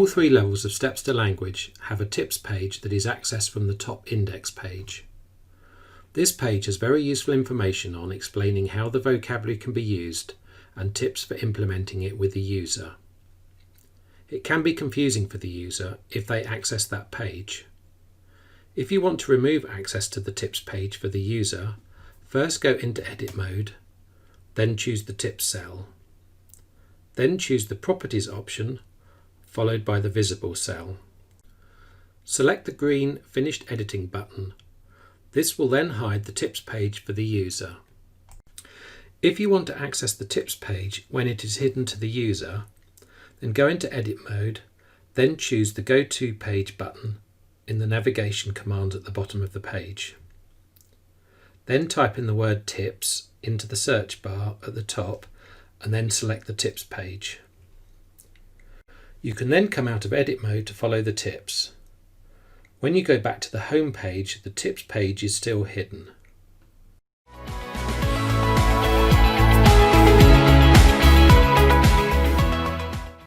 All three levels of Steps to Language have a tips page that is accessed from the top index page. This page has very useful information on explaining how the vocabulary can be used and tips for implementing it with the user. It can be confusing for the user if they access that page. If you want to remove access to the tips page for the user, first go into edit mode, then choose the tips cell. Then choose the properties option, followed by the visible cell. Select the green Finished Editing button. This will then hide the tips page for the user. If you want to access the tips page when it is hidden to the user, then go into edit mode, then choose the Go To Page button in the navigation command at the bottom of the page. Then type in the word tips into the search bar at the top and then select the tips page. You can then come out of edit mode to follow the tips. When you go back to the home page, the tips page is still hidden.